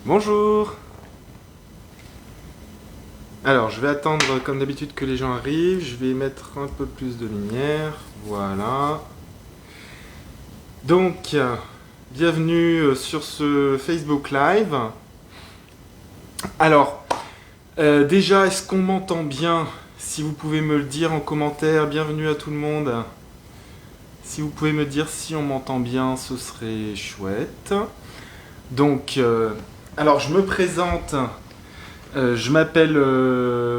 Bonjour. Alors, je vais attendre comme d'habitude que les gens arrivent. Je vais mettre un peu plus de lumière. Voilà. Donc, bienvenue sur ce Facebook Live. Alors, déjà, est-ce qu'on m'entend bien? Si vous pouvez me le dire en commentaire, bienvenue à tout le monde. Si vous pouvez me dire si on m'entend bien, ce serait chouette. Donc, alors je me présente. Je m'appelle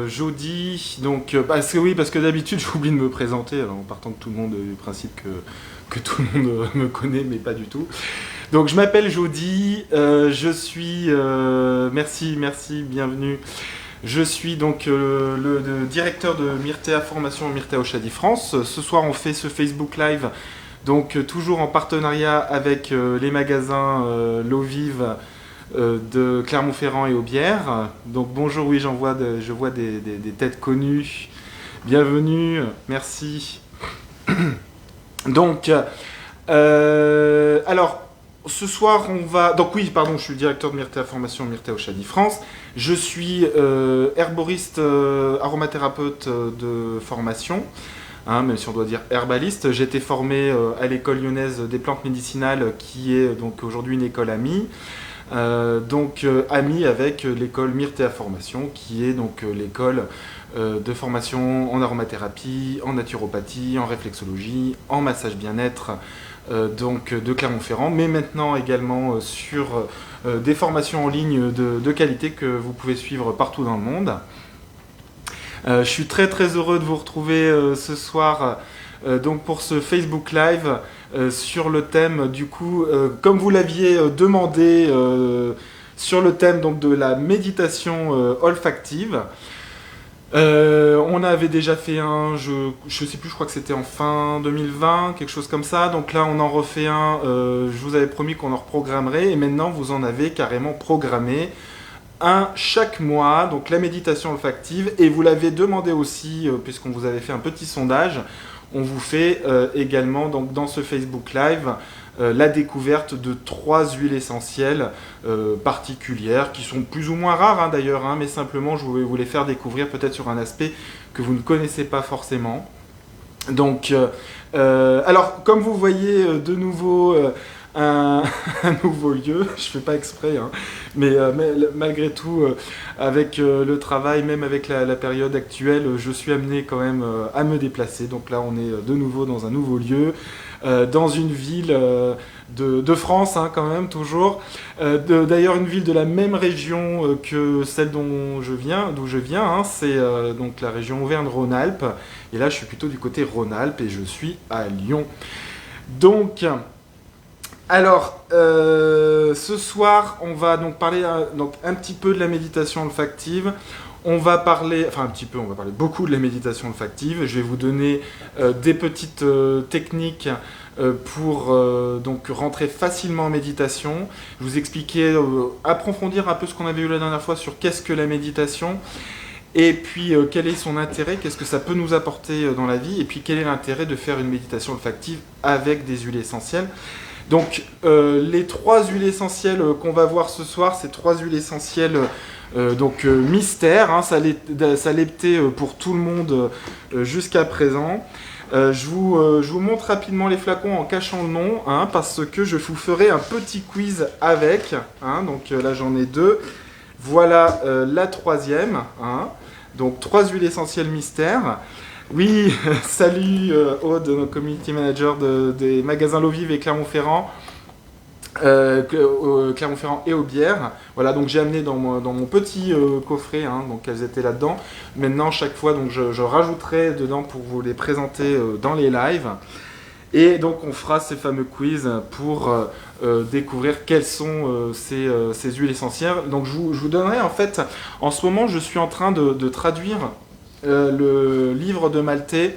Jody, donc parce que d'habitude j'oublie de me présenter, alors en partant de tout le monde du principe que tout le monde me connaît, mais pas du tout. Donc je m'appelle Jody, je suis merci, bienvenue. Je suis donc le directeur de Myrtea Formation et Myrtea Oshadi France. Ce soir on fait ce Facebook Live, donc toujours en partenariat avec les magasins L'Eau Vive de Clermont-Ferrand et Aubière. Donc bonjour, oui, je vois des têtes connues. Bienvenue, merci. Donc, alors, ce soir, on va... Donc oui, pardon, je suis le directeur de Myrtea Formation, Myrtea Oshadi France. Je suis herboriste, aromathérapeute de formation. Hein, même si on doit dire herbaliste. J'ai été formé à l'école lyonnaise des plantes médicinales, qui est donc aujourd'hui une école amie. Ami avec l'école Myrtea Formation, qui est donc l'école de formation en aromathérapie, en naturopathie, en réflexologie, en massage bien-être, de Clermont-Ferrand, mais maintenant également sur des formations en ligne de qualité que vous pouvez suivre partout dans le monde. Je suis très très heureux de vous retrouver ce soir donc pour ce Facebook Live sur le thème, du coup, comme vous l'aviez demandé, sur le thème donc, de la méditation olfactive. On avait déjà fait un, je sais plus, je crois que c'était en fin 2020, quelque chose comme ça. Donc là, on en refait un. Je vous avais promis qu'on en reprogrammerait, et maintenant, vous en avez carrément programmé un chaque mois, donc la méditation olfactive, et vous l'avez demandé aussi, puisqu'on vous avait fait un petit sondage, on vous fait également donc, dans ce Facebook Live la découverte de 3 huiles essentielles particulières, qui sont plus ou moins rares d'ailleurs, mais simplement je voulais vous les faire découvrir peut-être sur un aspect que vous ne connaissez pas forcément. Donc, alors comme vous voyez de nouveau... Un nouveau lieu, je fais pas exprès, mais malgré tout, avec le travail, même avec la période actuelle, je suis amené quand même à me déplacer. Donc là, on est de nouveau dans un nouveau lieu, dans une ville de France, quand même, toujours. D'ailleurs, une ville de la même région que celle d'où je viens, c'est donc la région Auvergne-Rhône-Alpes. Et là, je suis plutôt du côté Rhône-Alpes et je suis à Lyon. Donc... Alors, ce soir, on va donc parler donc un petit peu de la méditation olfactive. On va parler, enfin un petit peu, on va parler beaucoup de la méditation olfactive. Je vais vous donner des petites techniques pour donc rentrer facilement en méditation. Je vous expliquer, approfondir un peu ce qu'on avait vu la dernière fois sur qu'est-ce que la méditation. Et puis, quel est son intérêt, qu'est-ce que ça peut nous apporter dans la vie, et puis quel est l'intérêt de faire une méditation olfactive avec des huiles essentielles. Donc, les 3 huiles essentielles qu'on va voir ce soir, c'est 3 huiles essentielles mystères, ça l'était pour tout le monde jusqu'à présent. Je vous montre rapidement les flacons en cachant le nom, parce que je vous ferai un petit quiz avec. Donc là, j'en ai 2. Voilà la 3e. Donc, 3 huiles essentielles mystères. Oui, salut Aude, notre community manager des magasins L'Eau Vive et Clermont-Ferrand. Clermont-Ferrand et Aubière. Voilà, donc j'ai amené dans mon petit coffret, donc elles étaient là-dedans. Maintenant, chaque fois, donc je rajouterai dedans pour vous les présenter dans les lives. Et donc on fera ces fameux quiz pour découvrir quelles sont ces huiles essentielles. Donc je vous donnerai en fait, en ce moment je suis en train de traduire le livre de Maltais,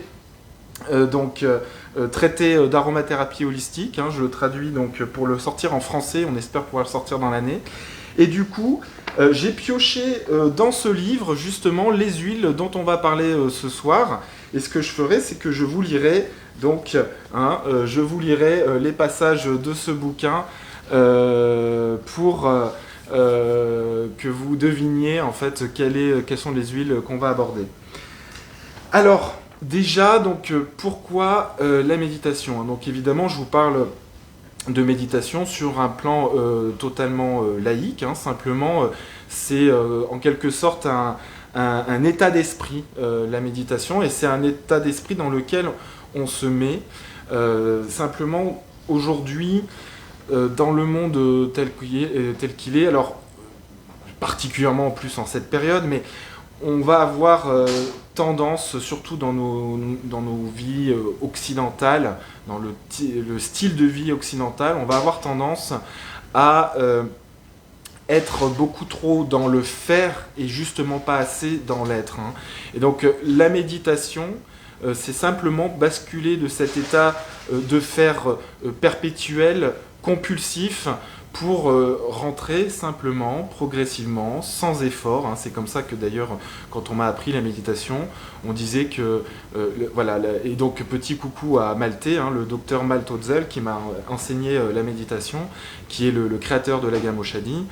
traité d'aromathérapie holistique. Je le traduis donc pour le sortir en français, on espère pouvoir le sortir dans l'année. Et du coup, j'ai pioché dans ce livre justement les huiles dont on va parler ce soir. Et ce que je ferai, c'est que je vous lirai donc, je vous lirai les passages de ce bouquin pour que vous deviniez en fait quelles sont les huiles qu'on va aborder. Alors, déjà, donc, pourquoi la méditation, hein? Donc évidemment, je vous parle de méditation sur un plan totalement laïque, hein. Simplement, c'est en quelque sorte un état d'esprit, la méditation, et c'est un état d'esprit dans lequel on se met. Simplement, aujourd'hui, dans le monde tel qu'il est, alors particulièrement en plus en cette période, mais on va avoir tendance, surtout dans nos vies occidentales, dans le style de vie occidental, on va avoir tendance à être beaucoup trop dans le faire et justement pas assez dans l'être, hein. Et donc la méditation, c'est simplement basculer de cet état de faire perpétuel, compulsif, pour rentrer simplement, progressivement, sans effort, hein. C'est comme ça que d'ailleurs, quand on m'a appris la méditation, on disait que... voilà, et donc petit coucou à Malte, hein, le docteur Malte Otzel, qui m'a enseigné la méditation, qui est le créateur de la gamme Oshadi.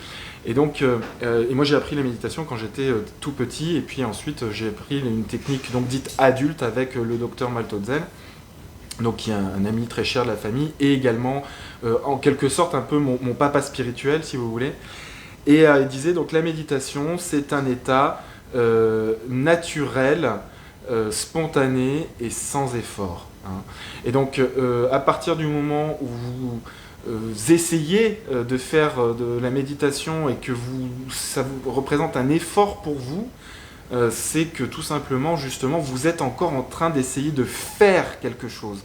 Et donc, et moi j'ai appris la méditation quand j'étais tout petit, et puis ensuite j'ai appris une technique donc dite adulte avec le docteur Malte Otzel, donc qui est un ami très cher de la famille, et également en quelque sorte un peu mon papa spirituel, si vous voulez. Et il disait donc la méditation, c'est un état naturel, spontané et sans effort, hein. Et donc à partir du moment où vous essayez de faire de la méditation et que ça vous représente un effort pour vous, c'est que tout simplement, justement, vous êtes encore en train d'essayer de faire quelque chose.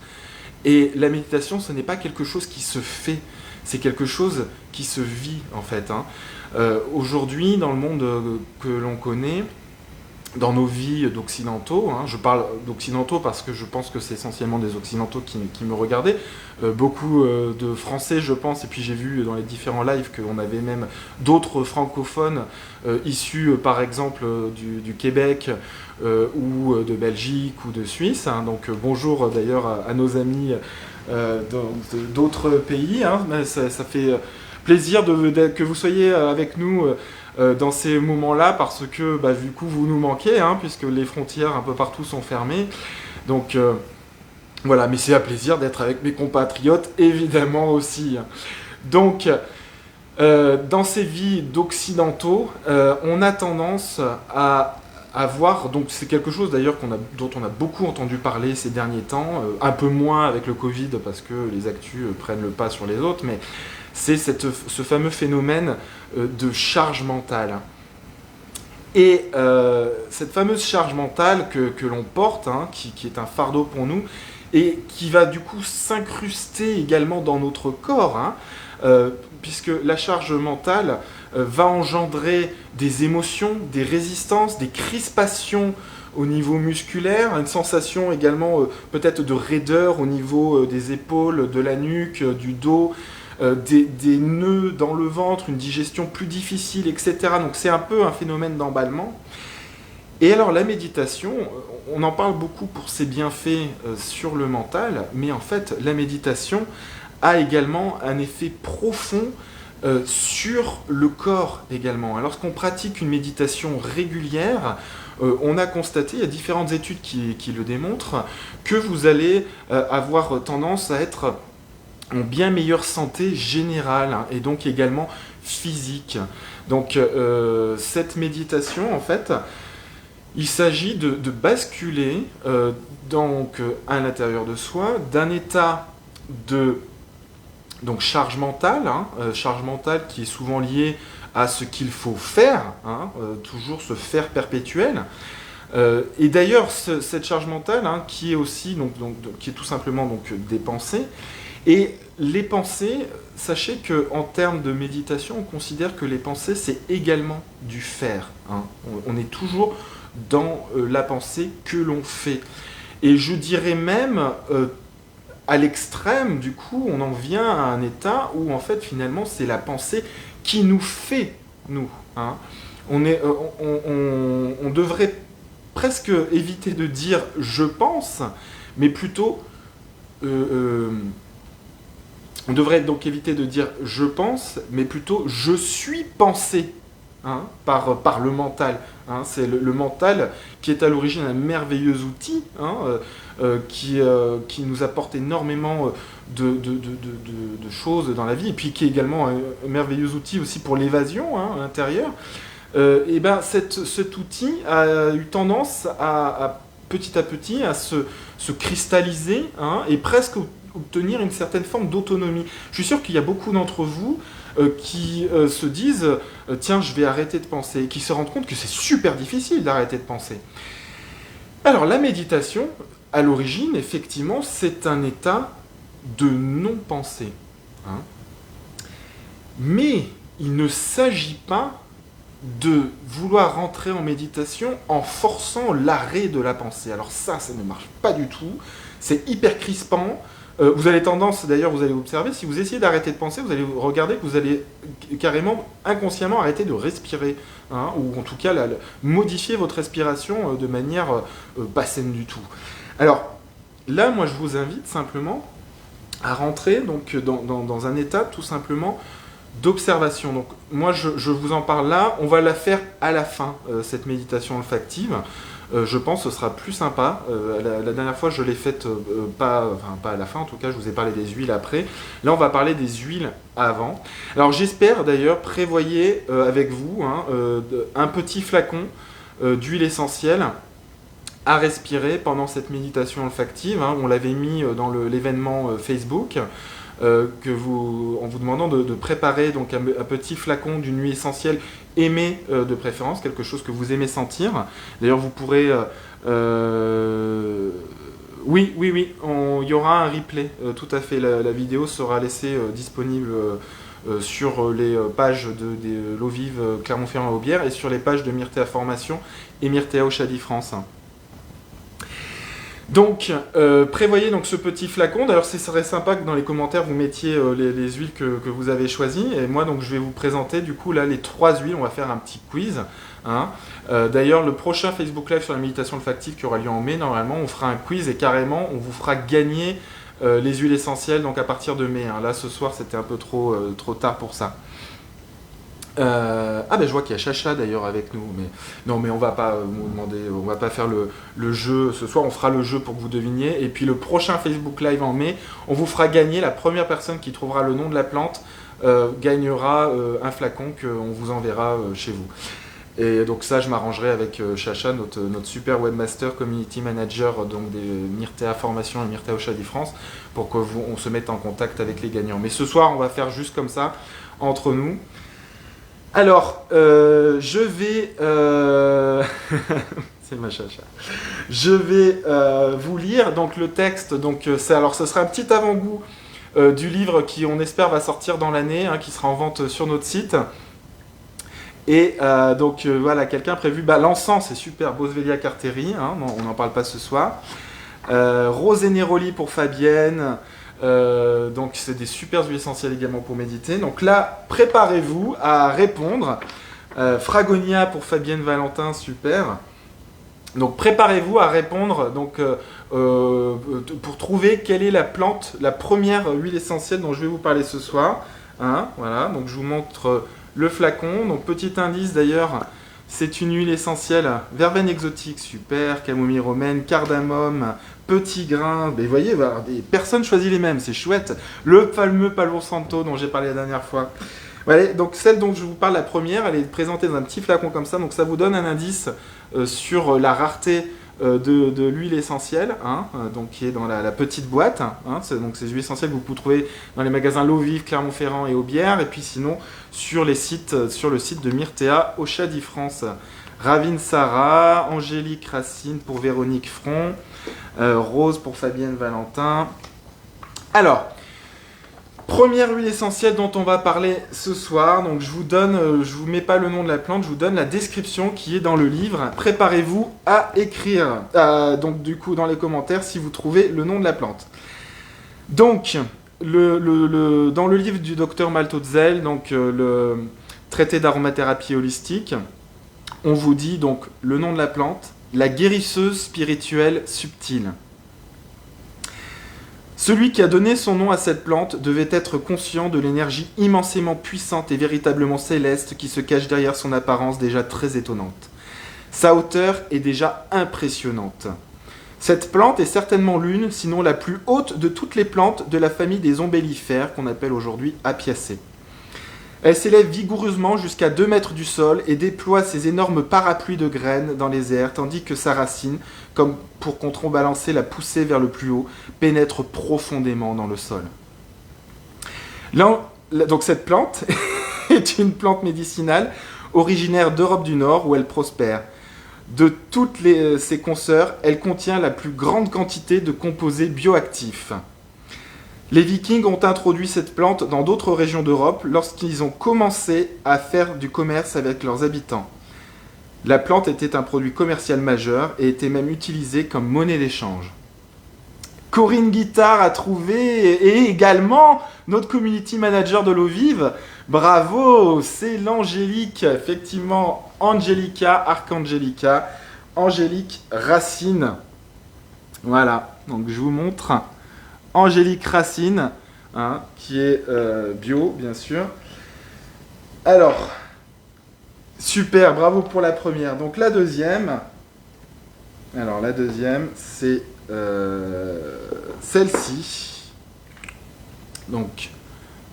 Et la méditation, ce n'est pas quelque chose qui se fait, c'est quelque chose qui se vit, en fait, hein. Aujourd'hui, dans le monde que l'on connaît, dans nos vies d'occidentaux, hein, je parle d'occidentaux parce que je pense que c'est essentiellement des occidentaux qui me regardaient, beaucoup de Français je pense, et puis j'ai vu dans les différents lives qu'on avait même d'autres francophones issus par exemple du Québec ou de Belgique ou de Suisse, hein. Donc bonjour d'ailleurs à nos amis d'autres pays, hein. Ça fait plaisir que vous soyez avec nous dans ces moments-là, parce que du coup vous nous manquez, hein, puisque les frontières un peu partout sont fermées. Donc voilà, mais c'est un plaisir d'être avec mes compatriotes, évidemment aussi. Donc dans ces vies d'occidentaux, on a tendance à avoir, donc c'est quelque chose d'ailleurs dont on a beaucoup entendu parler ces derniers temps, un peu moins avec le Covid parce que les actus prennent le pas sur les autres, mais c'est ce fameux phénomène de charge mentale. Et cette fameuse charge mentale que l'on porte, hein, qui est un fardeau pour nous, et qui va du coup s'incruster également dans notre corps, hein, puisque la charge mentale va engendrer des émotions, des résistances, des crispations au niveau musculaire, une sensation également peut-être de raideur au niveau des épaules, de la nuque, du dos, des nœuds dans le ventre, une digestion plus difficile, etc. Donc c'est un peu un phénomène d'emballement. Et alors la méditation, on en parle beaucoup pour ses bienfaits sur le mental, mais en fait la méditation a également un effet profond sur le corps également. Lorsqu'on pratique une méditation régulière, on a constaté, il y a différentes études qui le démontrent, que vous allez avoir tendance à être en bien meilleure santé générale, hein, et donc également physique. Donc cette méditation, en fait, il s'agit de basculer donc, à l'intérieur de soi d'un état de charge mentale, hein, charge mentale qui est souvent liée à ce qu'il faut faire, hein, toujours ce faire perpétuel. Et d'ailleurs, cette charge mentale, hein, qui est aussi qui est tout simplement des pensées. Et les pensées, sachez qu'en termes de méditation, on considère que les pensées, c'est également du faire, hein. On est toujours dans la pensée que l'on fait. Et je dirais même, à l'extrême, du coup, on en vient à un état où, en fait, finalement, c'est la pensée qui nous fait, nous, hein. On devrait presque éviter de dire « je pense », mais plutôt On devrait donc éviter de dire je pense, mais plutôt je suis pensé, hein, par le mental. Hein. C'est le mental qui est à l'origine un merveilleux outil, hein, qui nous apporte énormément de choses dans la vie, et puis qui est également un merveilleux outil aussi pour l'évasion, hein, à l'intérieur. Et ben cet outil a eu tendance petit à petit à se cristalliser, hein, et presque obtenir une certaine forme d'autonomie. Je suis sûr qu'il y a beaucoup d'entre vous qui se disent tiens, je vais arrêter de penser, et qui se rendent compte que c'est super difficile d'arrêter de penser. Alors la méditation, à l'origine, effectivement, c'est un état de non-pensée. Hein. Mais il ne s'agit pas de vouloir rentrer en méditation en forçant l'arrêt de la pensée. Alors ça ne marche pas du tout. C'est hyper crispant. Vous avez tendance, d'ailleurs, vous allez observer, si vous essayez d'arrêter de penser, vous allez regarder que vous allez carrément, inconsciemment, arrêter de respirer. Hein, ou en tout cas, modifier votre respiration de manière pas saine du tout. Alors, là, moi, je vous invite simplement à rentrer donc, dans un état, tout simplement, d'observation. Donc, moi, je vous en parle là. On va la faire à la fin, cette méditation olfactive. Je pense que ce sera plus sympa. La dernière fois, je l'ai faite pas à la fin, en tout cas, je vous ai parlé des huiles après. Là, on va parler des huiles avant. Alors, j'espère d'ailleurs, prévoyez avec vous un petit flacon d'huile essentielle à respirer pendant cette méditation olfactive. Hein. On l'avait mis dans l'événement Facebook. En vous demandant de préparer donc un petit flacon d'une huile essentielle aimée de préférence, quelque chose que vous aimez sentir. D'ailleurs, vous pourrez... Oui, il y aura un replay, tout à fait. La vidéo sera laissée disponible sur les pages de l'eau vive Clermont-Ferrand et Aubière et sur les pages de Myrtea Formation et Myrtea Oshadi France. Donc, prévoyez donc ce petit flacon. D'ailleurs, ce serait sympa que dans les commentaires, vous mettiez les huiles que vous avez choisies. Et moi, donc, je vais vous présenter, du coup, là, les 3 huiles. On va faire un petit quiz. Hein. D'ailleurs, le prochain Facebook Live sur la méditation olfactive qui aura lieu en mai, normalement, on fera un quiz et carrément, on vous fera gagner les huiles essentielles, donc à partir de mai. Hein. Là, ce soir, c'était un peu trop tard pour ça. Ben je vois qu'il y a Chacha d'ailleurs avec nous, mais non, mais on va pas vous demander, on va pas faire le jeu ce soir, on fera le jeu pour que vous deviniez, et puis le prochain Facebook Live en mai, on vous fera gagner, la première personne qui trouvera le nom de la plante gagnera un flacon qu'on vous enverra chez vous. Et donc ça, je m'arrangerai avec Chacha, notre super webmaster, community manager donc des Myrtea Formation et Myrtea Oshadi France, pour qu'on se mette en contact avec les gagnants. Mais ce soir, on va faire juste comme ça, entre nous. Alors, je vais... C'est ma Chacha. Je vais vous lire donc, le texte. Donc, alors, ce sera un petit avant-goût du livre qui, on espère, va sortir dans l'année, hein, qui sera en vente sur notre site. Et donc, voilà, quelqu'un a prévu... l'encens, c'est super, Boswellia carteri, hein, on n'en parle pas ce soir. Rose et Neroli pour Fabienne... donc c'est des super huiles essentielles également pour méditer. Donc là, préparez-vous à répondre. Fragonia pour Fabienne Valentin, super. Donc préparez-vous à répondre donc, pour trouver quelle est la plante, la première huile essentielle dont je vais vous parler ce soir. Hein, voilà, donc je vous montre le flacon. Donc petit indice d'ailleurs, c'est une huile essentielle verveine exotique, super, camomille romaine, cardamome, petit grain, mais vous voyez, des personnes choisissent les mêmes, c'est chouette. Le fameux Palo Santo dont j'ai parlé la dernière fois. Voilà, donc celle dont je vous parle, la première, elle est présentée dans un petit flacon comme ça, donc ça vous donne un indice sur la rareté de l'huile essentielle, hein, donc qui est dans la petite boîte. Hein, donc ces huiles essentielles que vous pouvez trouver dans les magasins L'eau vive, Clermont-Ferrand et Aubière, et puis sinon sur le site de Myrtea Oshadi France. Ravine Sarah, Angélique Racine pour Véronique Front, Rose pour Fabienne Valentin. Alors, première huile essentielle dont on va parler ce soir. Donc je vous mets pas le nom de la plante, je vous donne la description qui est dans le livre. Préparez-vous à écrire, donc du coup dans les commentaires si vous trouvez le nom de la plante. Donc, dans le livre du docteur Maltotzel, donc le traité d'aromathérapie holistique, on vous dit donc le nom de la plante, la guérisseuse spirituelle subtile. Celui qui a donné son nom à cette plante devait être conscient de l'énergie immensément puissante et véritablement céleste qui se cache derrière son apparence déjà très étonnante. Sa hauteur est déjà impressionnante. Cette plante est certainement l'une, sinon la plus haute de toutes les plantes de la famille des ombellifères qu'on appelle aujourd'hui apiacées. Elle s'élève vigoureusement jusqu'à 2 mètres du sol et déploie ses énormes parapluies de graines dans les airs, tandis que sa racine, comme pour contrebalancer la poussée vers le plus haut, pénètre profondément dans le sol. Donc cette plante est une plante médicinale originaire d'Europe du Nord où elle prospère. De toutes ses consoeurs, elle contient la plus grande quantité de composés bioactifs. Les Vikings ont introduit cette plante dans d'autres régions d'Europe lorsqu'ils ont commencé à faire du commerce avec leurs habitants. La plante était un produit commercial majeur et était même utilisée comme monnaie d'échange. Corinne Guittard a trouvé, et également notre community manager de l'eau vive. Bravo, c'est l'Angélique, effectivement, Angelica, Archangelica, Angélique Racine. Voilà, donc je vous montre Angélique Racine, hein, qui est bio, bien sûr. Alors, super, bravo pour la première. Donc la deuxième, c'est celle-ci. Donc,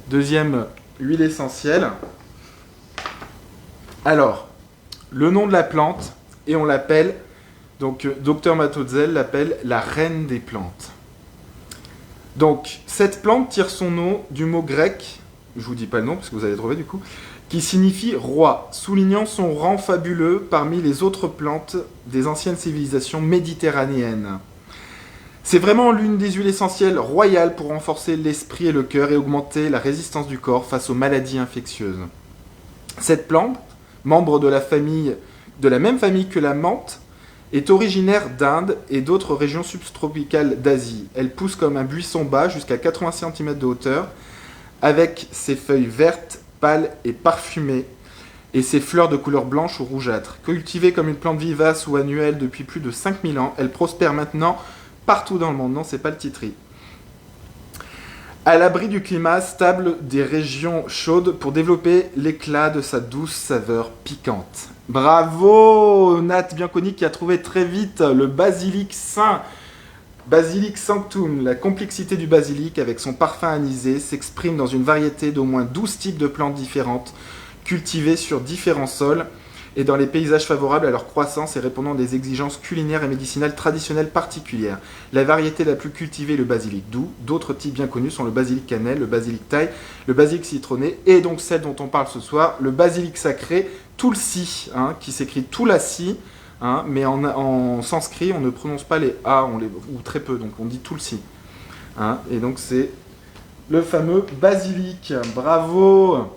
deuxième huile essentielle. Alors, le nom de la plante, et on l'appelle, donc Dr Matotzel l'appelle la reine des plantes. Donc, cette plante tire son nom du mot grec, je vous dis pas le nom parce que vous allez trouver du coup, qui signifie roi, soulignant son rang fabuleux parmi les autres plantes des anciennes civilisations méditerranéennes. C'est vraiment l'une des huiles essentielles royales pour renforcer l'esprit et le cœur et augmenter la résistance du corps face aux maladies infectieuses. Cette plante, membre de la même famille que la menthe, est originaire d'Inde et d'autres régions subtropicales d'Asie. Elle pousse comme un buisson bas jusqu'à 80 cm de hauteur, avec ses feuilles vertes, pâles et parfumées, et ses fleurs de couleur blanche ou rougeâtre. Cultivée comme une plante vivace ou annuelle depuis plus de 5000 ans, elle prospère maintenant partout dans le monde. Non, c'est pas le titri. À l'abri du climat stable des régions chaudes pour développer l'éclat de sa douce saveur piquante. Bravo Nat Bianconi qui a trouvé très vite le basilic saint. Basilic sanctum, la complexité du basilic avec son parfum anisé s'exprime dans une variété d'au moins 12 types de plantes différentes, cultivées sur différents sols et dans les paysages favorables à leur croissance et répondant à des exigences culinaires et médicinales traditionnelles particulières. La variété la plus cultivée est le basilic doux. D'autres types bien connus sont le basilic cannelle, le basilic thaï, le basilic citronné et donc celle dont on parle ce soir, le basilic sacré tulsi, hein, qui s'écrit tulasi, hein, mais en sanskrit on ne prononce pas les A, ou très peu, donc on dit tulsi. Hein, et donc c'est le fameux basilic. Bravo!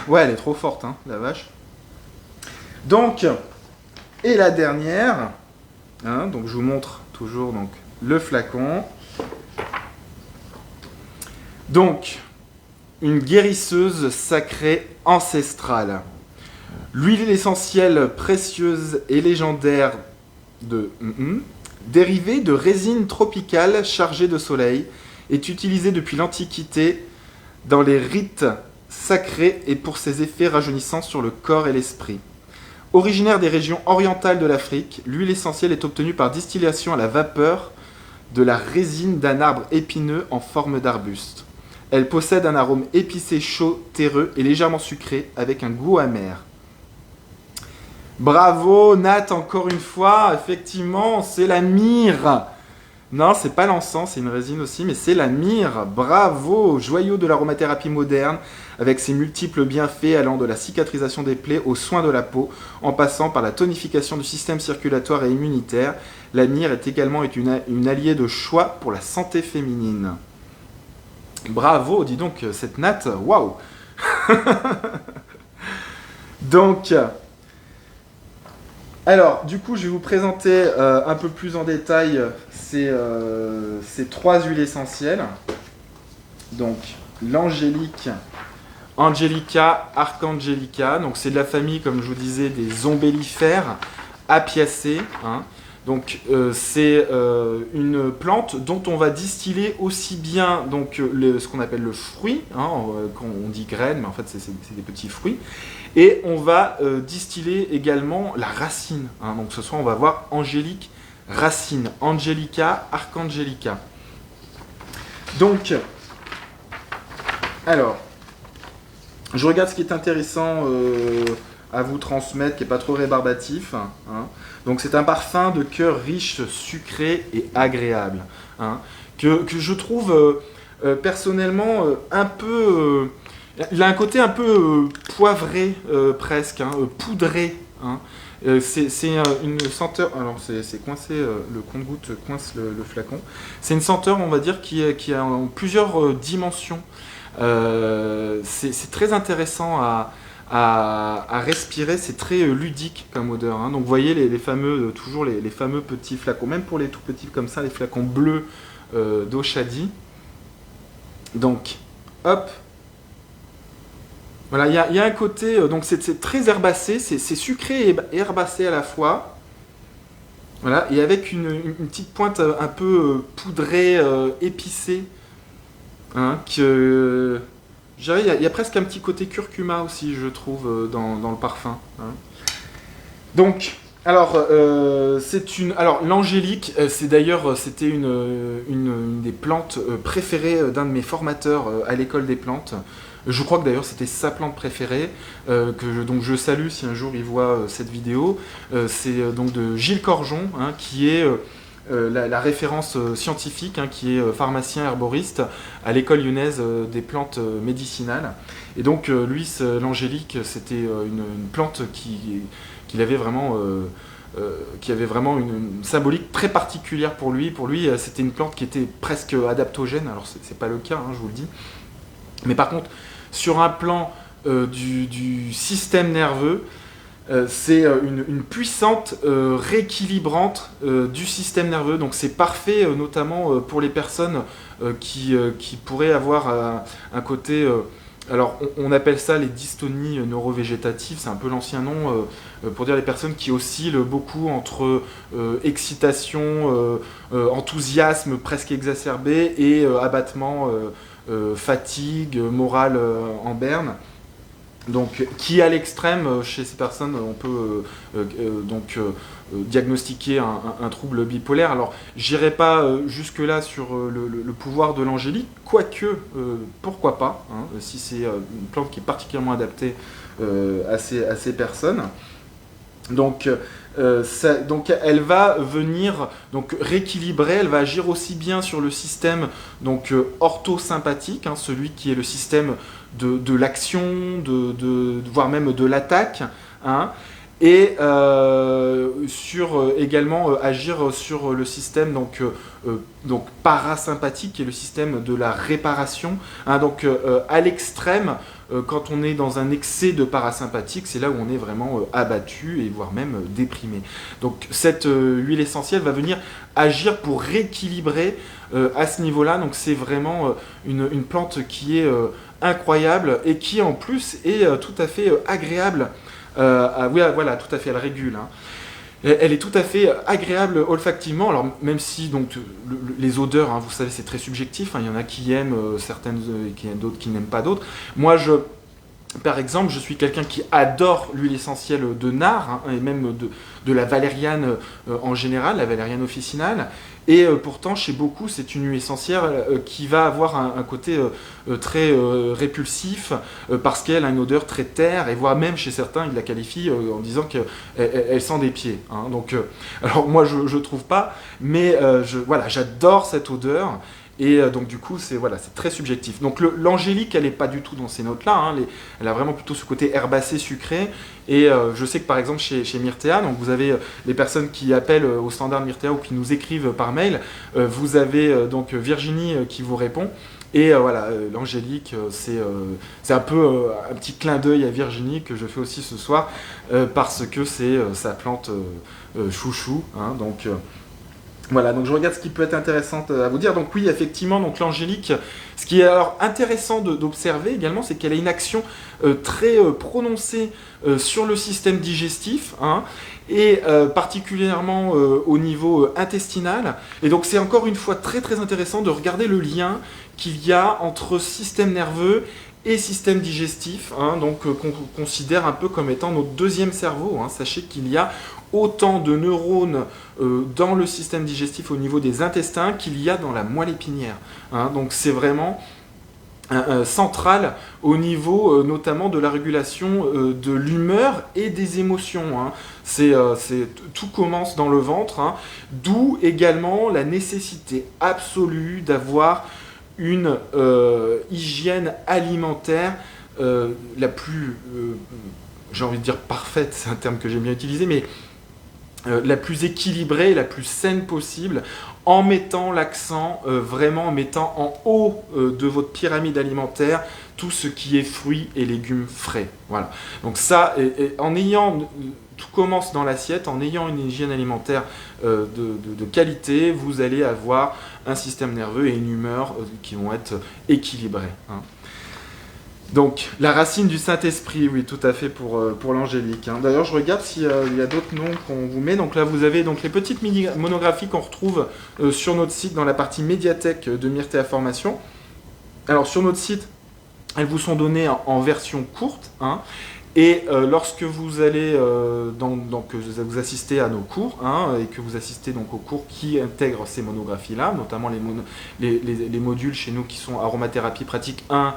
Ouais, elle est trop forte, hein, la vache. Donc, et la dernière, hein, donc je vous montre toujours donc, le flacon. Donc, une guérisseuse sacrée ancestrale. L'huile essentielle précieuse et légendaire dérivée de résine tropicale chargée de soleil, est utilisée depuis l'Antiquité dans les rites sacré et pour ses effets rajeunissants sur le corps et l'esprit. Originaire des régions orientales de l'Afrique, l'huile essentielle est obtenue par distillation à la vapeur de la résine d'un arbre épineux en forme d'arbuste. Elle possède un arôme épicé chaud, terreux et légèrement sucré avec un goût amer. Bravo Nat, encore une fois, effectivement, c'est la myrrhe. Non, c'est pas l'encens, c'est une résine aussi, mais c'est la myrrhe. Bravo, joyau de l'aromathérapie moderne, avec ses multiples bienfaits allant de la cicatrisation des plaies aux soins de la peau, en passant par la tonification du système circulatoire et immunitaire. La myrrhe est également une alliée de choix pour la santé féminine. Bravo, dis donc, cette Nat, waouh. Donc, alors, du coup, je vais vous présenter un peu plus en détail ces 3 huiles essentielles. Donc, l'angélique, Angelica, Archangelica. Donc, c'est de la famille, comme je vous disais, des ombellifères apiacées. Hein. Donc c'est une plante dont on va distiller aussi bien donc, ce qu'on appelle le fruit, hein, quand on dit graine, mais en fait c'est des petits fruits, et on va distiller également la racine. Hein. Donc ce soir on va voir angélique racine, Angelica archangelica. Donc, alors, je regarde ce qui est intéressant à vous transmettre, qui n'est pas trop rébarbatif. Hein. Donc c'est un parfum de cœur riche, sucré et agréable. Hein, que je trouve personnellement un peu... il a un côté un peu poivré presque, hein, poudré. Hein. C'est une senteur... Alors c'est coincé, le compte-gouttes coince le flacon. C'est une senteur, on va dire, qui a en plusieurs dimensions. C'est très intéressant à respirer, c'est très ludique comme odeur. Hein. Donc vous voyez les fameux, toujours les fameux petits flacons, même pour les tout petits comme ça, les flacons bleus d'eau Shadi. Donc, hop. Voilà, il y a un côté, donc c'est très herbacé, c'est sucré et herbacé à la fois. Voilà, et avec une petite pointe un peu poudrée, épicée. Hein, que... Il y a presque un petit côté curcuma aussi, je trouve, dans le parfum. Hein. Donc, alors, alors l'angélique, c'était une des plantes préférées d'un de mes formateurs à l'école des plantes. Je crois que d'ailleurs c'était sa plante préférée, donc je salue si un jour il voit cette vidéo. C'est donc de Gilles Corjon, hein, qui est... la référence scientifique, hein, qui est pharmacien herboriste à l'école lyonnaise des plantes médicinales. Et donc lui, l'angélique, c'était une plante qui avait vraiment une symbolique très particulière pour lui. Pour lui, c'était une plante qui était presque adaptogène. Alors c'est pas le cas, hein, je vous le dis. Mais par contre, sur un plan du système nerveux, c'est une puissante rééquilibrante du système nerveux. Donc c'est parfait notamment pour les personnes qui pourraient avoir un côté... alors on appelle ça les dystonies neurovégétatives, c'est un peu l'ancien nom pour dire les personnes qui oscillent beaucoup entre excitation, enthousiasme presque exacerbé et abattement, fatigue, morale en berne. Donc, qui à l'extrême, chez ces personnes, on peut diagnostiquer un trouble bipolaire. Alors, j'irai pas jusque-là sur le pouvoir de l'angélique, quoique, pourquoi pas, hein, si c'est une plante qui est particulièrement adaptée à ces personnes. Donc, elle va venir donc, rééquilibrer, elle va agir aussi bien sur le système donc, orthosympathique, hein, celui qui est le système de l'action, voire même de l'attaque, hein, et également agir sur le système donc parasympathique, qui est le système de la réparation. Hein, donc à l'extrême, quand on est dans un excès de parasympathique, c'est là où on est vraiment abattu et voire même déprimé. Donc cette huile essentielle va venir agir pour rééquilibrer à ce niveau-là. Donc c'est vraiment une plante qui est incroyable et qui en plus est tout à fait agréable. Oui, voilà, tout à fait, elle régule. Hein. Elle est tout à fait agréable olfactivement. Alors même si donc les odeurs, hein, vous savez, c'est très subjectif. Hein, il y en a qui aiment certaines et qui aiment d'autres qui n'aiment pas d'autres. Moi, par exemple, je suis quelqu'un qui adore l'huile essentielle de nard, hein, et même de la valériane en général, la valériane officinale. Et pourtant, chez beaucoup, c'est une huile essentielle qui va avoir un côté très répulsif parce qu'elle a une odeur très terre, et voire même chez certains, ils la qualifient en disant qu'elle sent des pieds. Hein. Donc, alors moi, je trouve pas, mais voilà, j'adore cette odeur. Et donc du coup, c'est très subjectif. Donc l'angélique, elle n'est pas du tout dans ces notes-là. Hein, elle a vraiment plutôt ce côté herbacé, sucré. Et je sais que par exemple chez Myrtea, donc vous avez les personnes qui appellent au standard Myrtea ou qui nous écrivent par mail. Vous avez donc Virginie qui vous répond. Et voilà, l'angélique, c'est un peu un petit clin d'œil à Virginie que je fais aussi ce soir parce que c'est sa plante chouchou. Hein, donc Voilà, donc je regarde ce qui peut être intéressant à vous dire. Donc oui, effectivement, donc l'angélique, ce qui est alors intéressant d'observer également, c'est qu'elle a une action très prononcée sur le système digestif, hein, et particulièrement au niveau intestinal. Et donc c'est encore une fois très très intéressant de regarder le lien qu'il y a entre système nerveux et système digestif, hein, donc qu'on considère un peu comme étant notre deuxième cerveau, hein. Sachez qu'il y a autant de neurones dans le système digestif au niveau des intestins qu'il y a dans la moelle épinière, hein. Donc c'est vraiment central au niveau notamment de la régulation de l'humeur et des émotions, hein. Tout commence dans le ventre, hein, d'où également la nécessité absolue d'avoir une hygiène alimentaire la plus, j'ai envie de dire parfaite, c'est un terme que j'aime bien utiliser, mais la plus équilibrée, la plus saine possible, en mettant l'accent, vraiment en mettant en haut de votre pyramide alimentaire tout ce qui est fruits et légumes frais. Voilà. Donc ça, en ayant, tout commence dans l'assiette, en ayant une hygiène alimentaire de qualité, vous allez avoir un système nerveux et une humeur qui vont être équilibrés, hein. Donc, la racine du Saint-Esprit, oui, tout à fait pour l'angélique, hein. D'ailleurs, je regarde s'il y a d'autres noms qu'on vous met. Donc là, vous avez donc les petites monographies qu'on retrouve sur notre site dans la partie médiathèque de Myrtea Formation. Alors, sur notre site, elles vous sont données en version courte, hein. Et lorsque vous allez vous assistez à nos cours, hein, et que vous assistez donc aux cours qui intègrent ces monographies-là, notamment les modules chez nous qui sont aromathérapie pratique 1,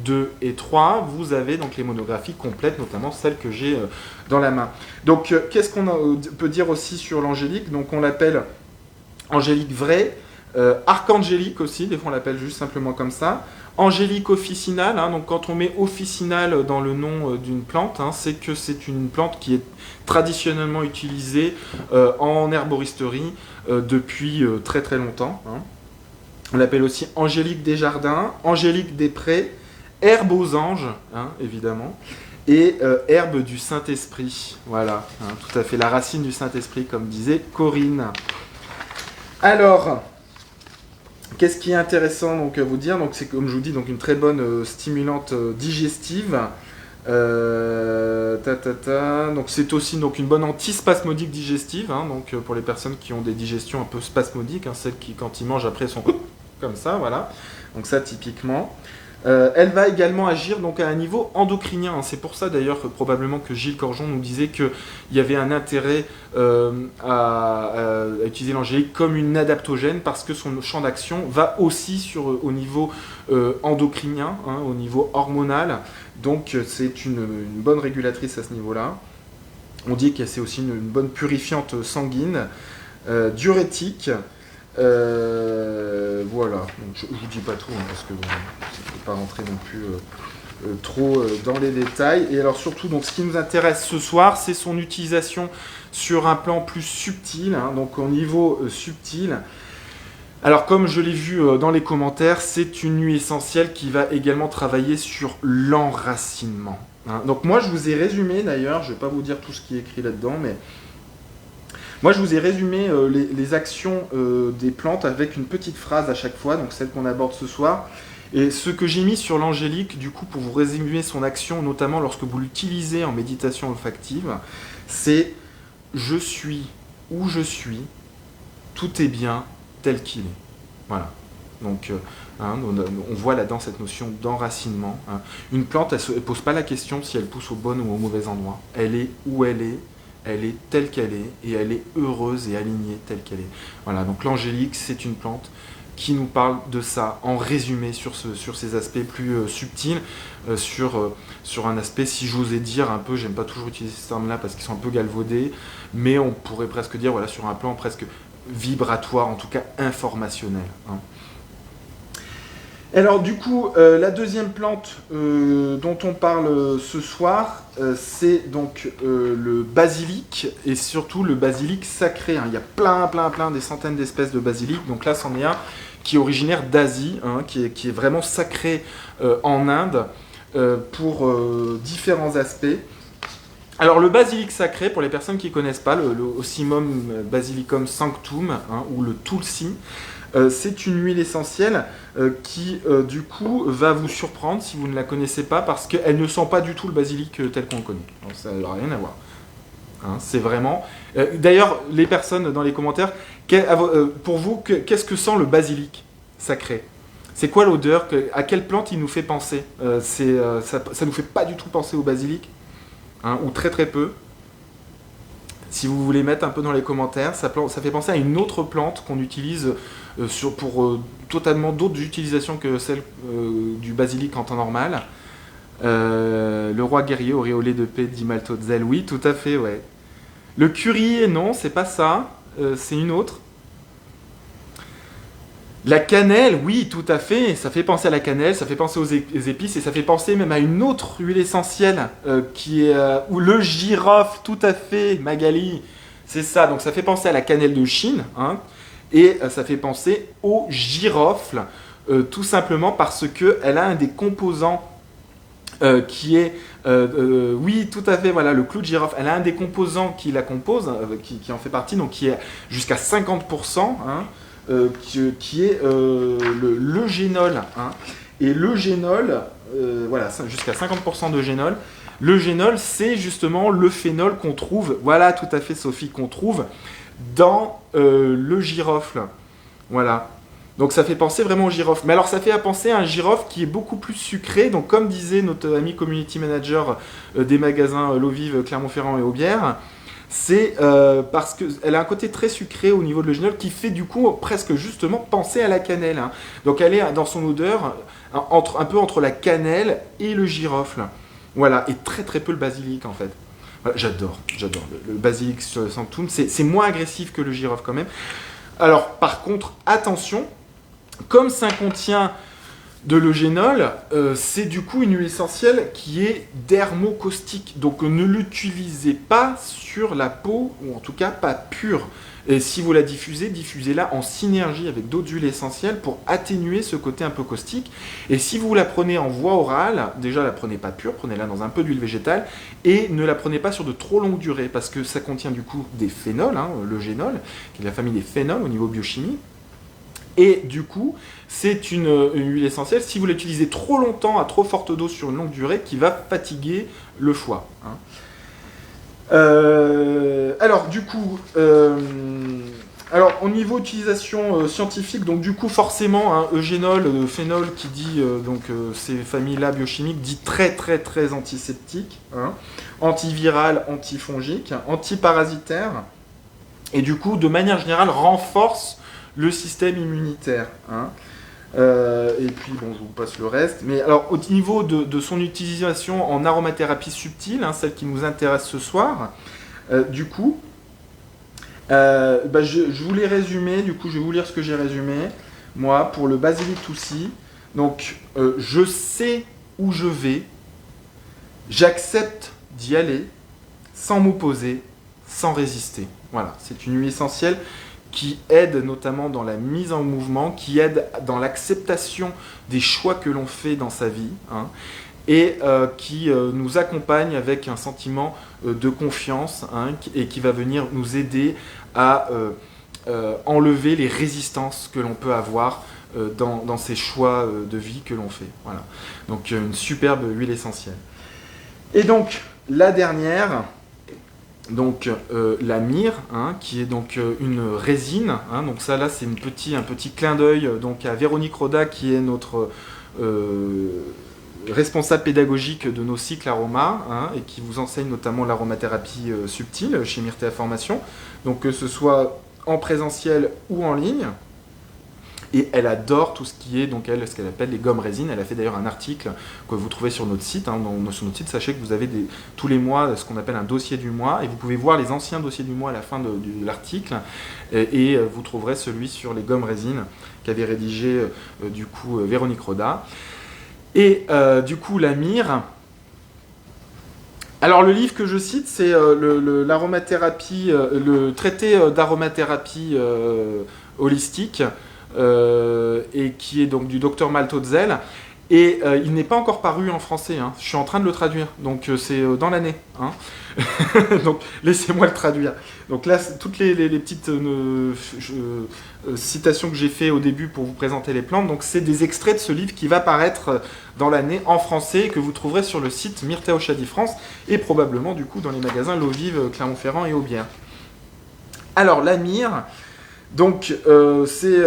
2 et 3, vous avez donc les monographies complètes, notamment celles que j'ai dans la main. Donc, qu'est-ce qu'on peut dire aussi sur l'angélique? Donc, on l'appelle angélique vraie, archangélique aussi, des fois on l'appelle juste simplement comme ça. Angélique officinale, hein, donc quand on met officinal dans le nom d'une plante, hein, c'est que c'est une plante qui est traditionnellement utilisée en herboristerie depuis très très longtemps, hein. On l'appelle aussi angélique des jardins, angélique des prés, herbe aux anges, hein, évidemment, et herbe du Saint-Esprit. Voilà, hein, tout à fait, la racine du Saint-Esprit, comme disait Corinne. Alors, qu'est-ce qui est intéressant donc, à vous dire? Donc, c'est comme je vous dis, donc, une très bonne stimulante digestive. Donc c'est aussi donc, une bonne antispasmodique digestive, hein, donc, pour les personnes qui ont des digestions un peu spasmodiques, hein, celles qui, quand ils mangent, après, sont comme ça, voilà. Donc ça, typiquement. Elle va également agir donc, à un niveau endocrinien, hein. C'est pour ça d'ailleurs probablement que Gilles Corjon nous disait qu'il y avait un intérêt à utiliser l'angélique comme une adaptogène parce que son champ d'action va aussi au niveau endocrinien, hein, au niveau hormonal. Donc c'est une bonne régulatrice à ce niveau-là. On dit que c'est aussi une bonne purifiante sanguine, diurétique. Voilà, donc, je ne vous dis pas tout, hein, parce que je ne peux pas rentrer non plus trop dans les détails. Et alors surtout, donc, ce qui nous intéresse ce soir, c'est son utilisation sur un plan plus subtil, hein, donc au niveau subtil. Alors comme je l'ai vu dans les commentaires, c'est une huile essentielle qui va également travailler sur l'enracinement, hein. Donc moi je vous ai résumé d'ailleurs, je ne vais pas vous dire tout ce qui est écrit là-dedans, mais moi, je vous ai résumé les actions des plantes avec une petite phrase à chaque fois, donc celle qu'on aborde ce soir. Et ce que j'ai mis sur l'angélique, du coup, pour vous résumer son action, notamment lorsque vous l'utilisez en méditation olfactive, c'est « Je suis où je suis, tout est bien tel qu'il est ». Voilà. Donc, hein, on voit là-dedans cette notion d'enracinement, hein. Une plante, elle ne pose pas la question si elle pousse au bon ou au mauvais endroit. Elle est où elle est. Elle est telle qu'elle est, et elle est heureuse et alignée telle qu'elle est. Voilà, donc l'angélique, c'est une plante qui nous parle de ça, en résumé, sur ces aspects plus subtils, sur un aspect, si j'osais dire un peu, j'aime pas toujours utiliser ces termes-là parce qu'ils sont un peu galvaudés, mais on pourrait presque dire, voilà, sur un plan presque vibratoire, en tout cas informationnel, hein. Alors du coup, la deuxième plante dont on parle ce soir, c'est donc le basilic, et surtout le basilic sacré, hein. Il y a plein, des centaines d'espèces de basilic, donc là c'en est un qui est originaire d'Asie, hein, qui est vraiment sacré en Inde, pour différents aspects. Alors le basilic sacré, pour les personnes qui ne connaissent pas, le Ocimum basilicum sanctum, hein, ou le tulsi, c'est une huile essentielle qui, du coup, va vous surprendre si vous ne la connaissez pas, parce qu'elle ne sent pas du tout le basilic tel qu'on le connaît. Donc, ça n'a rien à voir. Hein, c'est vraiment... D'ailleurs, les personnes dans les commentaires, pour vous, qu'est-ce que sent le basilic sacré? C'est quoi l'odeur? À quelle plante il nous fait penser? Ça ne nous fait pas du tout penser au basilic, hein, ou très très peu. Si vous voulez mettre un peu dans les commentaires, ça fait penser à une autre plante qu'on utilise pour totalement d'autres utilisations que celle du basilic en temps normal. Le roi guerrier auréolé de paix dit Maltodzel, oui, tout à fait, ouais. Le curry, non, c'est pas ça, c'est une autre. La cannelle, oui, tout à fait, ça fait penser à la cannelle, ça fait penser aux épices, et ça fait penser même à une autre huile essentielle, qui est... ou le girofle, tout à fait, Magali, c'est ça, donc ça fait penser à la cannelle de Chine, hein, et ça fait penser au girofle, tout simplement parce qu'elle a un des composants qui est... oui, tout à fait, voilà, le clou de girofle, elle a un des composants qui la compose, qui en fait partie, donc qui est jusqu'à 50%, hein, qui est l'eugénol. Hein. Et l'eugénol, voilà, jusqu'à 50% de génol. Le génol, c'est justement le phénol qu'on trouve, voilà, tout à fait, Sophie, qu'on trouve dans le girofle. Voilà. Donc ça fait penser vraiment au girofle. Mais alors ça fait penser à un girofle qui est beaucoup plus sucré. Donc comme disait notre ami community manager des magasins L'Eau Vive, Clermont-Ferrand et Aubière, c'est parce qu'elle a un côté très sucré au niveau de l'eugénol qui fait du coup presque justement penser à la cannelle. Hein. Donc elle est dans son odeur un peu entre la cannelle et le girofle. Voilà, et très très peu le basilic en fait. Voilà, j'adore. Le basilic sanctum, c'est moins agressif que le girofle quand même. Alors par contre, attention, comme ça contient de l'eugénol, c'est du coup une huile essentielle qui est dermocaustique. Donc ne l'utilisez pas sur la peau, ou en tout cas pas pure. Et si vous la diffusez, diffusez-la en synergie avec d'autres huiles essentielles pour atténuer ce côté un peu caustique. Et si vous la prenez en voie orale, déjà la prenez pas pure, prenez-la dans un peu d'huile végétale, et ne la prenez pas sur de trop longues durées, parce que ça contient du coup des phénols, hein, l'eugénol, qui est la famille des phénols au niveau biochimie. Et du coup, c'est une huile essentielle, si vous l'utilisez trop longtemps, à trop forte dose sur une longue durée, qui va fatiguer le foie. Hein. Alors, du coup, au niveau utilisation scientifique, donc du coup, forcément, hein, eugénol, phénol, qui dit, ces familles-là biochimiques, dit très, très, très antiseptique, hein, antiviral, antifongique, antiparasitaire, et du coup, de manière générale, renforce le système immunitaire. Hein. Et puis, bon, je vous passe le reste. Mais alors, au niveau de son utilisation en aromathérapie subtile, hein, celle qui nous intéresse ce soir, du coup, je vous l'ai résumé. Du coup, je vais vous lire ce que j'ai résumé. Moi, pour le basilic tulsi, donc, je sais où je vais, j'accepte d'y aller, sans m'opposer, sans résister. Voilà, c'est une huile essentielle qui aide notamment dans la mise en mouvement, qui aide dans l'acceptation des choix que l'on fait dans sa vie, hein, et qui nous accompagne avec un sentiment de confiance, hein, et qui va venir nous aider à enlever les résistances que l'on peut avoir dans ces choix de vie que l'on fait. Voilà. Donc une superbe huile essentielle. Et donc, la dernière... Donc la myrrhe, hein, qui est donc une résine, hein, donc ça là c'est un petit clin d'œil donc à Véronique Roda qui est notre responsable pédagogique de nos cycles aroma, hein, et qui vous enseigne notamment l'aromathérapie subtile chez Myrtea Formation, donc que ce soit en présentiel ou en ligne. Et elle adore tout ce qui est, donc elle, ce qu'elle appelle les gommes résines. Elle a fait d'ailleurs un article que vous trouvez sur notre site. Hein, sur notre site, sachez que vous avez tous les mois ce qu'on appelle un dossier du mois. Et vous pouvez voir les anciens dossiers du mois à la fin de l'article. Et vous trouverez celui sur les gommes résines qu'avait rédigé du coup Véronique Roda. Et du coup, la myrrhe. Alors le livre que je cite, c'est l'aromathérapie, le traité d'aromathérapie holistique. Et qui est donc du docteur Maltodzel. Et il n'est pas encore paru en français, hein. Je suis en train de le traduire, donc c'est dans l'année. Hein. Donc laissez-moi le traduire. Donc là, toutes les petites citations que j'ai fait au début pour vous présenter les plantes, donc c'est des extraits de ce livre qui va paraître dans l'année en français et que vous trouverez sur le site Myrtea Ochadi France et probablement du coup dans les magasins L'Eau Vive, Clermont-Ferrand et Aubière. Alors la myrrhe, donc c'est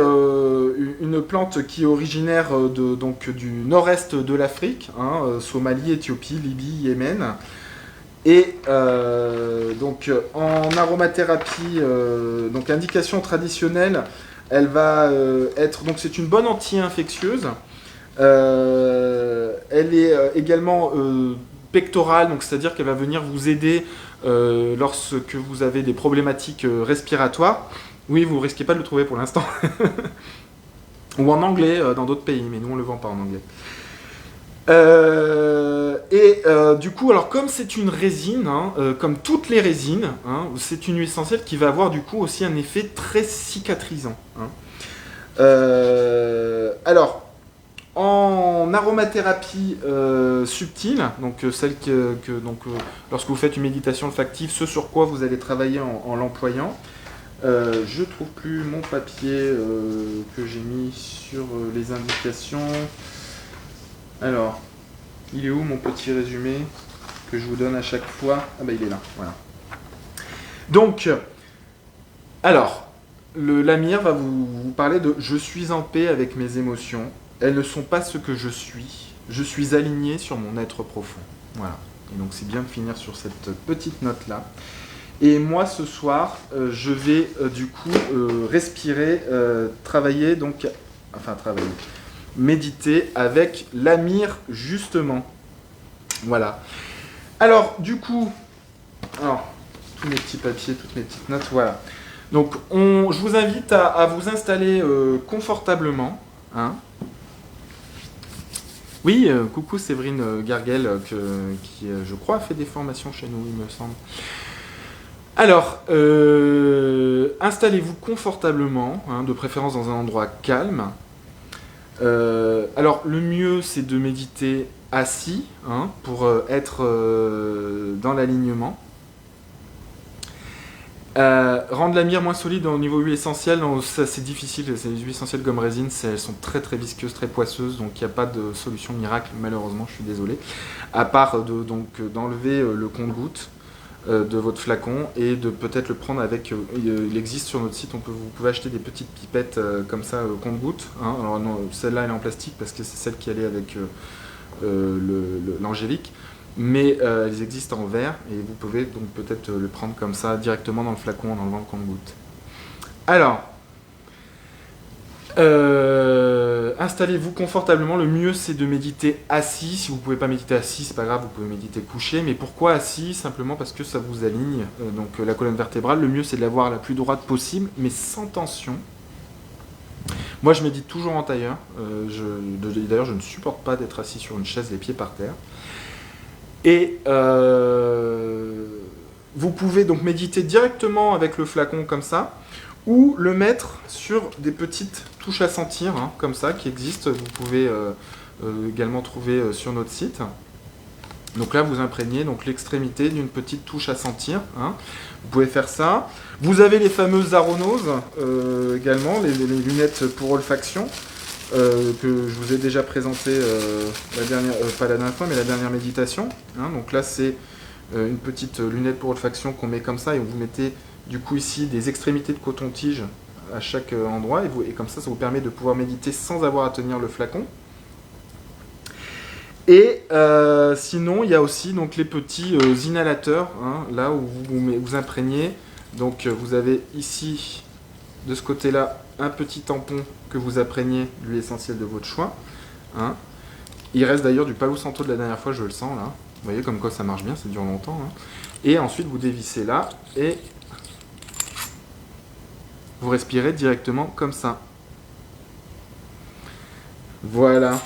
une plante qui est originaire du nord-est de l'Afrique, hein, Somalie, Éthiopie, Libye, Yémen. Et donc en aromathérapie, donc indication traditionnelle, elle va être, donc c'est une bonne anti-infectieuse. Elle est également pectorale, donc c'est-à-dire qu'elle va venir vous aider lorsque vous avez des problématiques respiratoires. Oui, vous ne risquez pas de le trouver pour l'instant. Ou en anglais dans d'autres pays, mais nous on ne le vend pas en anglais. Du coup, alors comme c'est une résine, hein, comme toutes les résines, hein, c'est une huile essentielle qui va avoir du coup aussi un effet très cicatrisant. Hein. Alors, en aromathérapie subtile, donc celle lorsque vous faites une méditation olfactive, ce sur quoi vous allez travailler en l'employant. Je trouve plus mon papier que j'ai mis sur les indications. Alors, il est où mon petit résumé que je vous donne à chaque fois? Ah bah il est là, voilà. Donc, alors, la myrrhe va vous parler de « Je suis en paix avec mes émotions. Elles ne sont pas ce que je suis. Je suis aligné sur mon être profond. » Voilà. Et donc c'est bien de finir sur cette petite note-là. Et moi, ce soir, je vais du coup respirer, travailler, méditer avec la myrrhe, justement. Voilà. Alors, du coup, tous mes petits papiers, toutes mes petites notes, voilà. Donc, je vous invite à vous installer confortablement. Hein. Oui, coucou Séverine Garguel, qui, je crois, a fait des formations chez nous, il me semble. Alors, installez-vous confortablement, hein, de préférence dans un endroit calme. Alors, le mieux, c'est de méditer assis, hein, pour être dans l'alignement. Rendre la myrrhe moins solide au niveau huile essentielle, c'est difficile. Les huiles essentielles comme résine, elles sont très très visqueuses, très poisseuses, donc il n'y a pas de solution miracle, malheureusement, je suis désolé. À part d'enlever le compte-gouttes de votre flacon et de peut-être le prendre avec, il existe sur notre site, vous pouvez acheter des petites pipettes comme ça, compte-gouttes, hein. Alors non, celle-là elle est en plastique parce que c'est celle qui allait avec l'angélique, mais elles existent en verre et vous pouvez donc peut-être le prendre comme ça directement dans le flacon en enlevant le compte-gouttes. Alors, installez-vous confortablement. Le mieux c'est de méditer assis. Si vous ne pouvez pas méditer assis, c'est pas grave, vous pouvez méditer couché. Mais pourquoi assis? Simplement parce que ça vous aligne la colonne vertébrale. Le mieux c'est de l'avoir la plus droite possible, mais sans tension. Moi je médite toujours en tailleur. D'ailleurs je ne supporte pas d'être assis sur une chaise les pieds par terre. Et vous pouvez donc méditer directement avec le flacon comme ça, ou le mettre sur des petites touches à sentir, hein, comme ça, qui existent. Vous pouvez également trouver sur notre site. Donc là, vous imprégnez l'extrémité d'une petite touche à sentir. Hein. Vous pouvez faire ça. Vous avez les fameuses aronoses également, les lunettes pour olfaction, que je vous ai déjà présenté la dernière fois, mais la dernière méditation. Hein. Donc là, c'est une petite lunette pour olfaction qu'on met comme ça, et vous mettez du coup ici des extrémités de coton-tige à chaque endroit, et comme ça vous permet de pouvoir méditer sans avoir à tenir le flacon. Et sinon, il y a aussi donc, les petits inhalateurs, hein, là où vous imprégnez. Donc vous avez ici, de ce côté-là, un petit tampon que vous imprégnez l'huile essentielle de votre choix. Hein. Il reste d'ailleurs du Palo Santo de la dernière fois, je le sens là. Vous voyez comme quoi ça marche bien, ça dure longtemps. Hein. Et ensuite vous dévissez là et vous respirez directement comme ça. Voilà.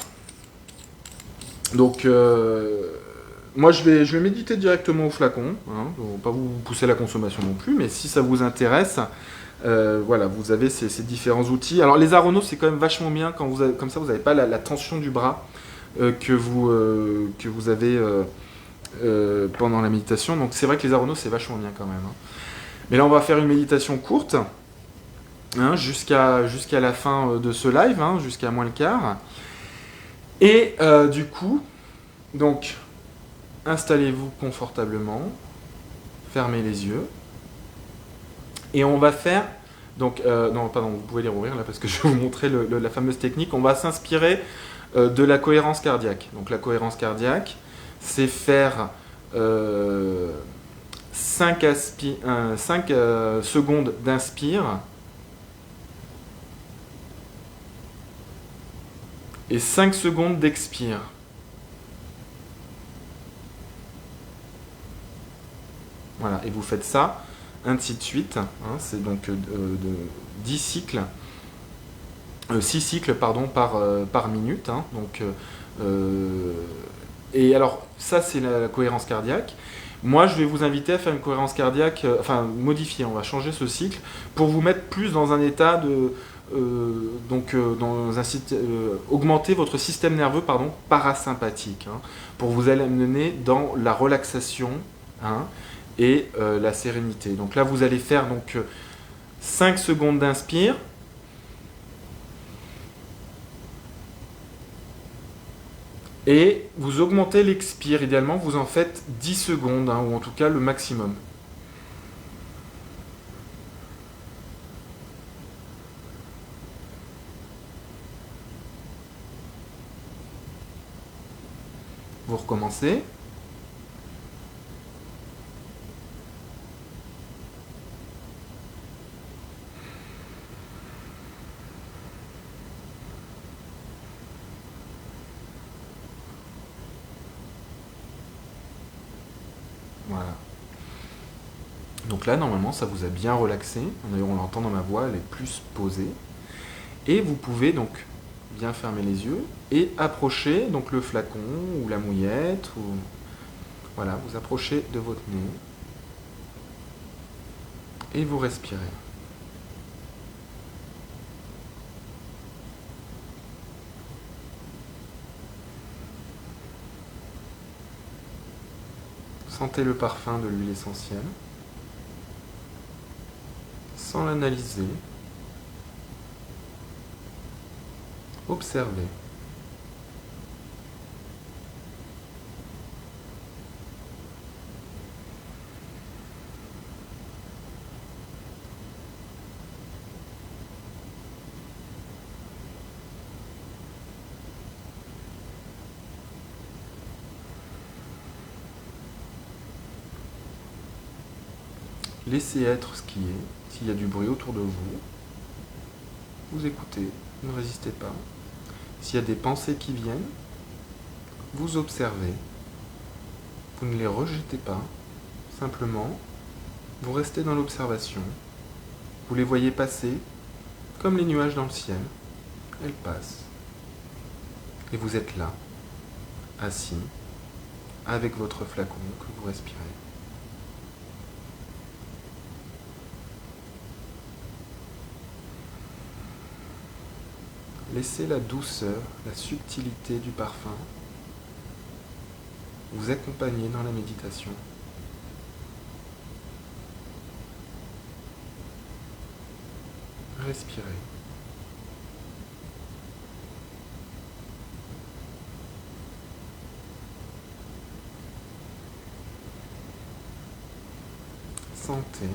Donc, moi je vais méditer directement au flacon. Hein, je ne vais pas vous pousser à la consommation non plus, mais si ça vous intéresse, voilà, vous avez ces différents outils. Alors les aronos, c'est quand même vachement bien, quand comme ça vous n'avez pas la tension du bras. que vous avez pendant la méditation. Donc c'est vrai que les aronos, c'est vachement bien quand même. Hein. Mais là, on va faire une méditation courte, hein, jusqu'à la fin de ce live, hein, jusqu'à moins le quart. Et du coup, donc, installez-vous confortablement, fermez les yeux, et on va faire... Donc, non, pardon, vous pouvez les rouvrir là parce que je vais vous montrer la fameuse technique. On va s'inspirer de la cohérence cardiaque. Donc, la cohérence cardiaque, c'est faire 5 secondes d'inspire et 5 secondes d'expire. Voilà, et vous faites ça ainsi de suite. Hein, c'est donc 10 cycles, 6 cycles pardon, par minute. Hein, donc, et alors, ça c'est la cohérence cardiaque. Moi, je vais vous inviter à faire une cohérence cardiaque, enfin modifier, on va changer ce cycle pour vous mettre plus dans un état de... augmenter votre système nerveux parasympathique, hein, pour vous amener dans la relaxation, hein, et la sérénité. Donc là, vous allez faire donc 5 secondes d'inspire. Et vous augmentez l'expire. Idéalement, vous en faites 10 secondes, hein, ou en tout cas le maximum. Vous recommencez. Voilà. Donc là, normalement, ça vous a bien relaxé. D'ailleurs, on l'entend dans ma voix, elle est plus posée. Et vous pouvez donc bien fermer les yeux et approcher donc le flacon ou la mouillette. Ou... Voilà, vous approchez de votre nez. Et vous respirez. Sentez le parfum de l'huile essentielle. Sans l'analyser. Observez. Laissez être ce qui est. S'il y a du bruit autour de vous, vous écoutez, ne résistez pas. S'il y a des pensées qui viennent, vous observez. Vous ne les rejetez pas. Simplement, vous restez dans l'observation. Vous les voyez passer comme les nuages dans le ciel. Elles passent. Et vous êtes là, assis, avec votre flacon que vous respirez. Laissez la douceur, la subtilité du parfum vous accompagner dans la méditation. Respirez. Sentez.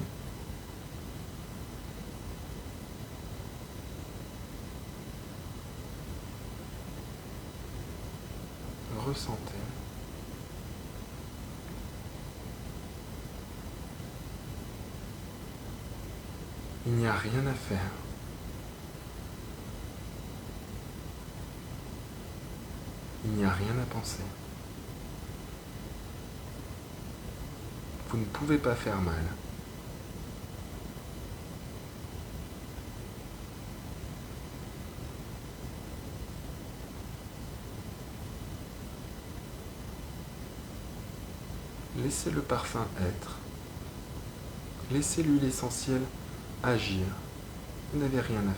Ressentez. Il n'y a rien à faire. Il n'y a rien à penser. Vous ne pouvez pas faire mal. Laissez le parfum être. Laissez l'huile essentielle agir. Vous n'avez rien à faire.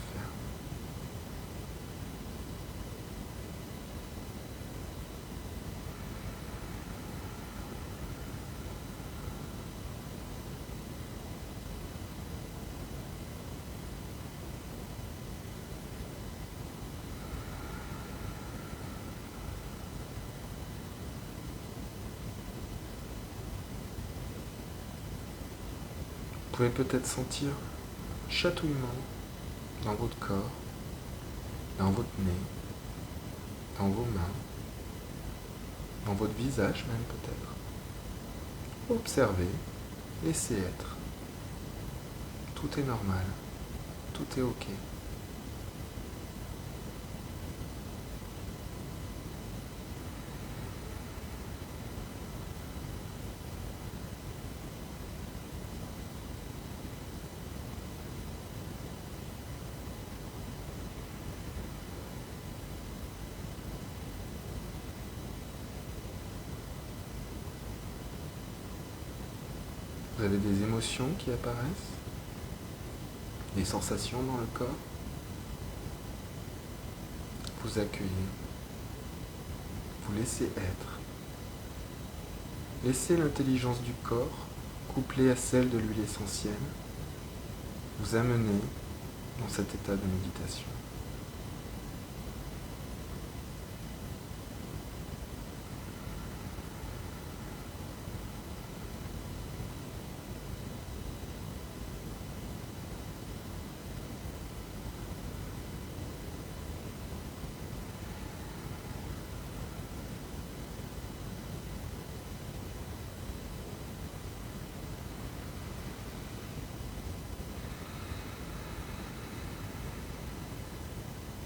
Vous pouvez peut-être sentir chatouillement dans votre corps, dans votre nez, dans vos mains, dans votre visage même peut-être. Observez, laissez être. Tout est normal, tout est ok. Vous avez des émotions qui apparaissent, des sensations dans le corps. Vous accueillez, vous laissez être. Laissez l'intelligence du corps, couplée à celle de l'huile essentielle, vous amener dans cet état de méditation.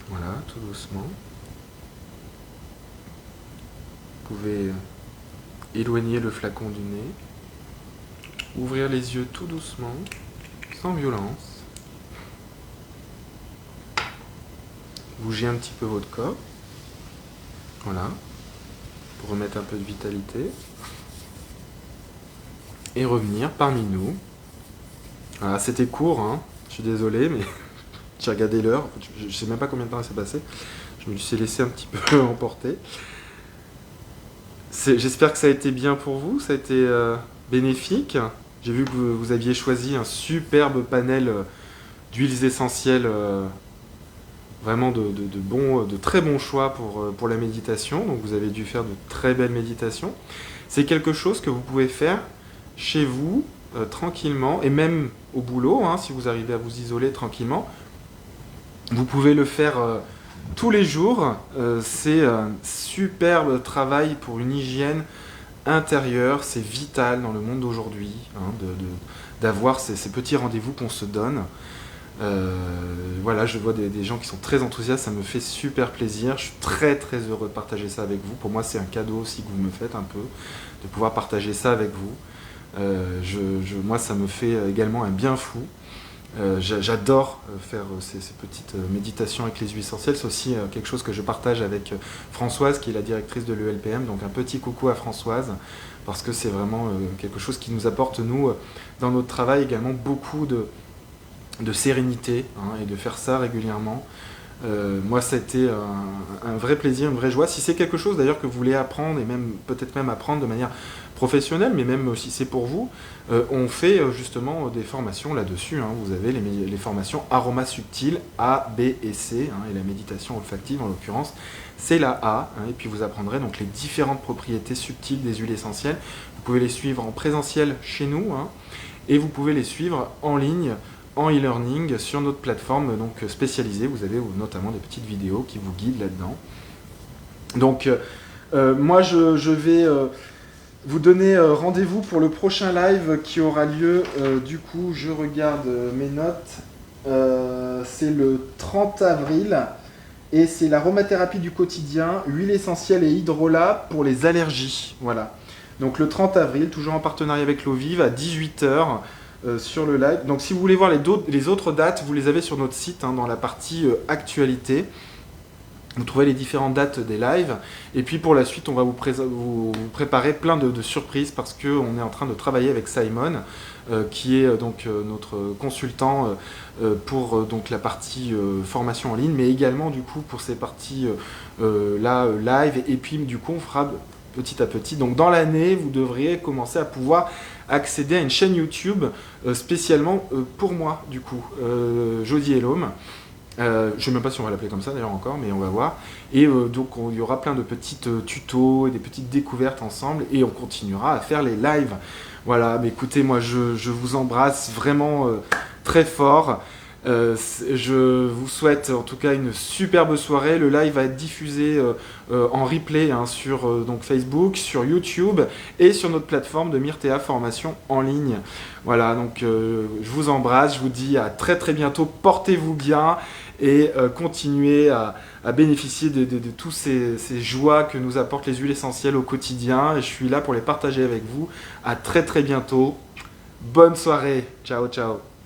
Voilà, tout doucement. Vous pouvez éloigner le flacon du nez, ouvrir les yeux tout doucement, sans violence. Bougez un petit peu votre corps. Voilà, pour remettre un peu de vitalité. Et revenir parmi nous. Voilà, c'était court, hein. Je suis désolé, mais j'ai regardé l'heure. Je ne sais même pas combien de temps ça s'est passé. Je me suis laissé un petit peu emporter. J'espère que ça a été bien pour vous, ça a été bénéfique. J'ai vu que vous aviez choisi un superbe panel d'huiles essentielles, vraiment de très bons choix pour la méditation. Donc vous avez dû faire de très belles méditations. C'est quelque chose que vous pouvez faire chez vous, tranquillement, et même au boulot, hein, si vous arrivez à vous isoler tranquillement. Vous pouvez le faire tous les jours. C'est un superbe travail pour une hygiène intérieure. C'est vital dans le monde d'aujourd'hui, hein, d'avoir ces petits rendez-vous qu'on se donne. Voilà, je vois des gens qui sont très enthousiastes, ça me fait super plaisir. Je suis très très heureux de partager ça avec vous. Pour moi, c'est un cadeau aussi que vous me faites un peu, de pouvoir partager ça avec vous. Moi, ça me fait également un bien fou. J'adore faire ces petites méditations avec les huiles essentielles. C'est aussi quelque chose que je partage avec Françoise, qui est la directrice de l'ELPM. Donc un petit coucou à Françoise, parce que c'est vraiment quelque chose qui nous apporte, nous, dans notre travail également, beaucoup de sérénité, hein, et de faire ça régulièrement. Moi, ça a été un vrai plaisir, une vraie joie. Si c'est quelque chose d'ailleurs que vous voulez apprendre, et même peut-être même apprendre de manière professionnelle, mais même si c'est pour vous, on fait justement des formations là-dessus, hein. Vous avez les formations Aroma Subtil A, B et C, hein, et la méditation olfactive en l'occurrence, c'est la A, hein, et puis vous apprendrez donc les différentes propriétés subtiles des huiles essentielles. Vous pouvez les suivre en présentiel chez nous, hein, et vous pouvez les suivre en ligne, en e-learning sur notre plateforme donc spécialisée. Vous avez notamment des petites vidéos qui vous guident là-dedans. Donc moi je vais vous donner rendez-vous pour le prochain live qui aura lieu, du coup je regarde mes notes, c'est le 30 avril et c'est l'aromathérapie du quotidien, huile essentielle et hydrolat pour les allergies. Voilà. Donc le 30 avril, toujours en partenariat avec l'eau vive à 18 h. Sur le live. Donc si vous voulez voir les autres dates, vous les avez sur notre site, hein, dans la partie actualité. Vous trouvez les différentes dates des lives. Et puis pour la suite, on va vous préparer plein de surprises, parce qu'on est en train de travailler avec Simon, qui est donc notre consultant pour donc la partie formation en ligne, mais également du coup pour ces parties là live. Et puis du coup, on fera petit à petit. Donc dans l'année, vous devriez commencer à pouvoir accéder à une chaîne YouTube spécialement pour moi, du coup, Jody Elhomme. Je ne sais même pas si on va l'appeler comme ça d'ailleurs encore, mais on va voir. Et donc il y aura plein de petites tutos et des petites découvertes ensemble et on continuera à faire les lives. Voilà, mais écoutez, moi je vous embrasse vraiment très fort. Je vous souhaite en tout cas une superbe soirée. Le live va être diffusé en replay hein, sur donc Facebook, sur YouTube et sur notre plateforme de Myrtea Formation en ligne. Voilà, donc je vous embrasse, je vous dis à très très bientôt, portez-vous bien et continuez à bénéficier de tous ces joies que nous apportent les huiles essentielles au quotidien. Et je suis là pour les partager avec vous. À très très bientôt. Bonne soirée. Ciao ciao.